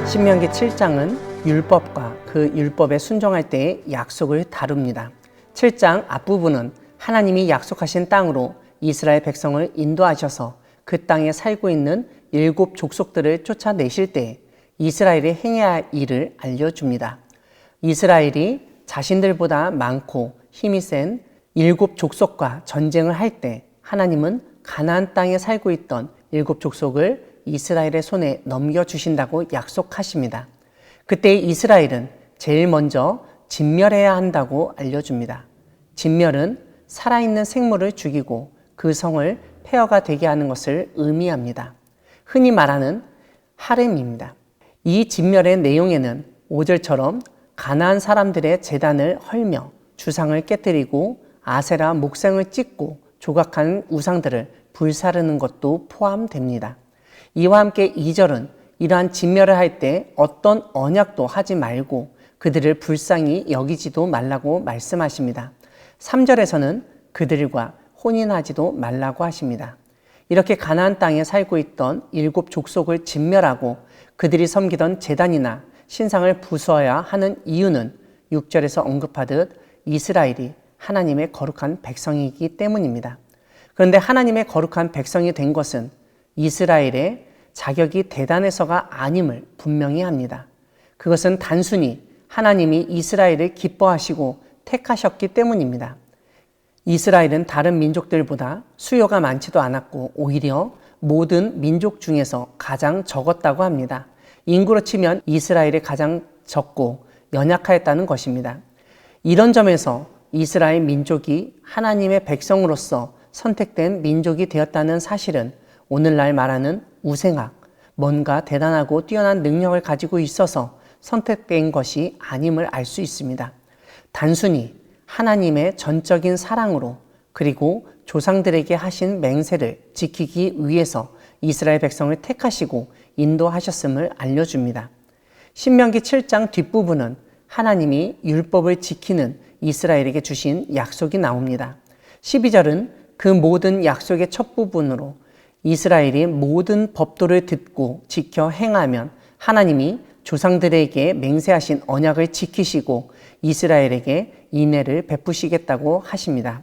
신명기 7장은 율법과 그 율법에 순종할 때의 약속을 다룹니다. 7장 앞부분은 하나님이 약속하신 땅으로 이스라엘 백성을 인도하셔서 그 땅에 살고 있는 7 족속들을 쫓아내실 때 이스라엘이 행해야 할 일을 알려줍니다. 이스라엘이 자신들보다 많고 힘이 센 7 족속과 전쟁을 할 때 하나님은 가나안 땅에 살고 있던 7 족속을 이스라엘의 손에 넘겨주신다고 약속하십니다. 그때 이스라엘은 제일 먼저 진멸해야 한다고 알려줍니다. 진멸은 살아있는 생물을 죽이고 그 성을 폐허가 되게 하는 것을 의미합니다. 흔히 말하는 하렘입니다. 이 진멸의 내용에는 5절처럼 가나안 사람들의 제단을 헐며 주상을 깨뜨리고 아세라 목상을 찢고 조각한 우상들을 불사르는 것도 포함됩니다. 이와 함께 2절은 이러한 진멸을 할 때 어떤 언약도 하지 말고 그들을 불쌍히 여기지도 말라고 말씀하십니다. 3절에서는 그들과 혼인하지도 말라고 하십니다. 이렇게 가나안 땅에 살고 있던 7 족속을 진멸하고 그들이 섬기던 제단이나 신상을 부숴야 하는 이유는 6절에서 언급하듯 이스라엘이 하나님의 거룩한 백성이기 때문입니다. 그런데 하나님의 거룩한 백성이 된 것은 이스라엘의 자격이 대단해서가 아님을 분명히 합니다. 그것은 단순히 하나님이 이스라엘을 기뻐하시고 택하셨기 때문입니다. 이스라엘은 다른 민족들보다 수요가 많지도 않았고 오히려 모든 민족 중에서 가장 적었다고 합니다. 인구로 치면 이스라엘이 가장 적고 연약하였다는 것입니다. 이런 점에서 이스라엘 민족이 하나님의 백성으로서 선택된 민족이 되었다는 사실은 오늘날 말하는 우생학, 뭔가 대단하고 뛰어난 능력을 가지고 있어서 선택된 것이 아님을 알 수 있습니다. 단순히 하나님의 전적인 사랑으로 그리고 조상들에게 하신 맹세를 지키기 위해서 이스라엘 백성을 택하시고 인도하셨음을 알려줍니다. 신명기 7장 뒷부분은 하나님이 율법을 지키는 이스라엘에게 주신 약속이 나옵니다. 12절은 그 모든 약속의 첫 부분으로 이스라엘이 모든 법도를 듣고 지켜 행하면 하나님이 조상들에게 맹세하신 언약을 지키시고 이스라엘에게 인애를 베푸시겠다고 하십니다.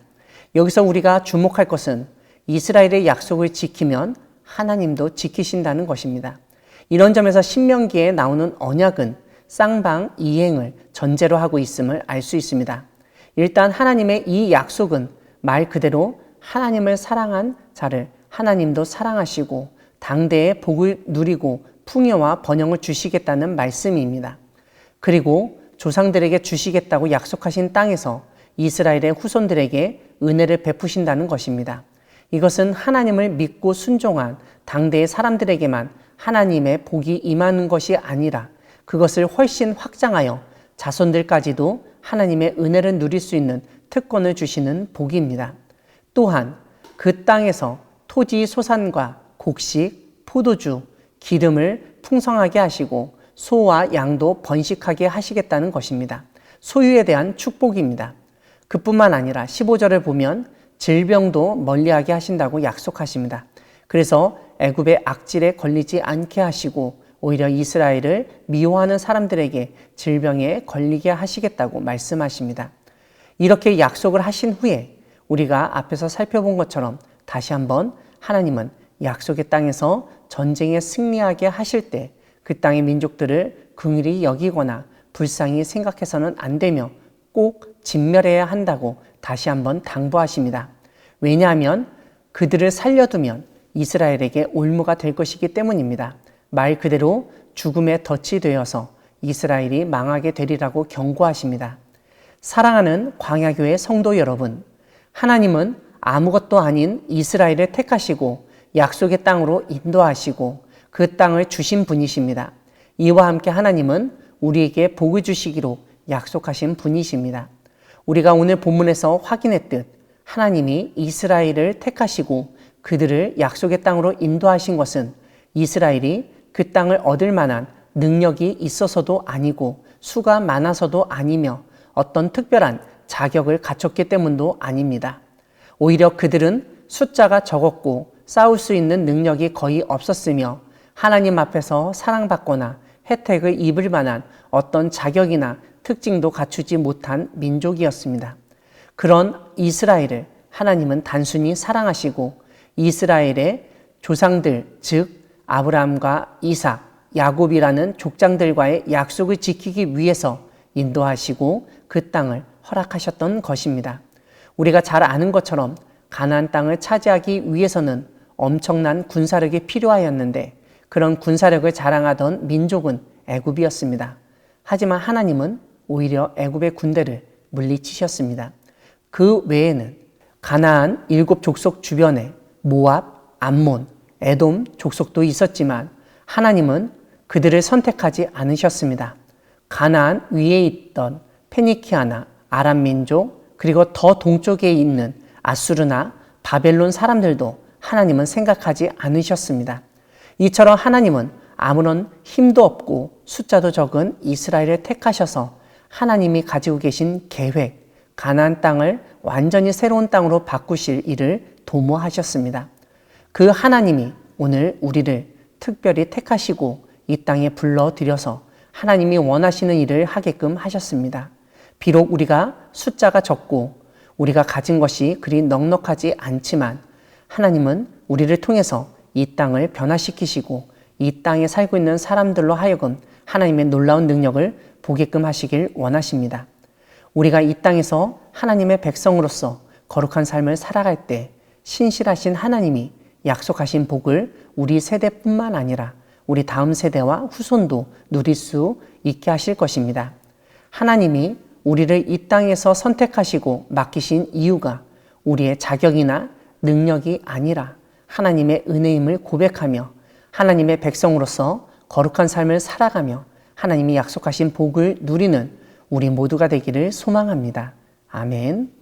여기서 우리가 주목할 것은 이스라엘의 약속을 지키면 하나님도 지키신다는 것입니다. 이런 점에서 신명기에 나오는 언약은 쌍방 이행을 전제로 하고 있음을 알 수 있습니다. 일단 하나님의 이 약속은 말 그대로 하나님을 사랑한 자를 하나님도 사랑하시고 당대에 복을 누리고 풍요와 번영을 주시겠다는 말씀입니다. 그리고 조상들에게 주시겠다고 약속하신 땅에서 이스라엘의 후손들에게 은혜를 베푸신다는 것입니다. 이것은 하나님을 믿고 순종한 당대의 사람들에게만 하나님의 복이 임하는 것이 아니라 그것을 훨씬 확장하여 자손들까지도 하나님의 은혜를 누릴 수 있는 특권을 주시는 복입니다. 또한 그 땅에서 토지 소산과 곡식, 포도주, 기름을 풍성하게 하시고 소와 양도 번식하게 하시겠다는 것입니다. 소유에 대한 축복입니다. 그뿐만 아니라 15절을 보면 질병도 멀리하게 하신다고 약속하십니다. 그래서 애굽의 악질에 걸리지 않게 하시고 오히려 이스라엘을 미워하는 사람들에게 질병에 걸리게 하시겠다고 말씀하십니다. 이렇게 약속을 하신 후에 우리가 앞에서 살펴본 것처럼 다시 한번 하나님은 약속의 땅에서 전쟁에 승리하게 하실 때 그 땅의 민족들을 긍휼히 여기거나 불쌍히 생각해서는 안 되며 꼭 진멸해야 한다고 다시 한번 당부하십니다. 왜냐하면 그들을 살려두면 이스라엘에게 올무가 될 것이기 때문입니다. 말 그대로 죽음의 덫이 되어서 이스라엘이 망하게 되리라고 경고하십니다. 사랑하는 광야교회 성도 여러분, 하나님은 아무것도 아닌 이스라엘을 택하시고 약속의 땅으로 인도하시고 그 땅을 주신 분이십니다. 이와 함께 하나님은 우리에게 복을 주시기로 약속하신 분이십니다. 우리가 오늘 본문에서 확인했듯 하나님이 이스라엘을 택하시고 그들을 약속의 땅으로 인도하신 것은 이스라엘이 그 땅을 얻을 만한 능력이 있어서도 아니고 수가 많아서도 아니며 어떤 특별한 자격을 갖췄기 때문도 아닙니다. 오히려 그들은 숫자가 적었고 싸울 수 있는 능력이 거의 없었으며 하나님 앞에서 사랑받거나 혜택을 입을 만한 어떤 자격이나 특징도 갖추지 못한 민족이었습니다. 그런 이스라엘을 하나님은 단순히 사랑하시고 이스라엘의 조상들, 즉 아브라함과 이삭, 야곱이라는 족장들과의 약속을 지키기 위해서 인도하시고 그 땅을 허락하셨던 것입니다. 우리가 잘 아는 것처럼 가나안 땅을 차지하기 위해서는 엄청난 군사력이 필요하였는데 그런 군사력을 자랑하던 민족은 애굽이었습니다. 하지만 하나님은 오히려 애굽의 군대를 물리치셨습니다. 그 외에는 가나안 7족속 주변에 모압, 암몬, 에돔 족속도 있었지만 하나님은 그들을 선택하지 않으셨습니다. 가나안 위에 있던 페니키아나 아람 민족 그리고 더 동쪽에 있는 아수르나 바벨론 사람들도 하나님은 생각하지 않으셨습니다. 이처럼 하나님은 아무런 힘도 없고 숫자도 적은 이스라엘을 택하셔서 하나님이 가지고 계신 계획, 가나안 땅을 완전히 새로운 땅으로 바꾸실 일을 도모하셨습니다. 그 하나님이 오늘 우리를 특별히 택하시고 이 땅에 불러들여서 하나님이 원하시는 일을 하게끔 하셨습니다. 비록 우리가 숫자가 적고 우리가 가진 것이 그리 넉넉하지 않지만 하나님은 우리를 통해서 이 땅을 변화시키시고 이 땅에 살고 있는 사람들로 하여금 하나님의 놀라운 능력을 보게끔 하시길 원하십니다. 우리가 이 땅에서 하나님의 백성으로서 거룩한 삶을 살아갈 때 신실하신 하나님이 약속하신 복을 우리 세대뿐만 아니라 우리 다음 세대와 후손도 누릴 수 있게 하실 것입니다. 하나님이 우리를 이 땅에서 선택하시고 맡기신 이유가 우리의 자격이나 능력이 아니라 하나님의 은혜임을 고백하며 하나님의 백성으로서 거룩한 삶을 살아가며 하나님이 약속하신 복을 누리는 우리 모두가 되기를 소망합니다. 아멘.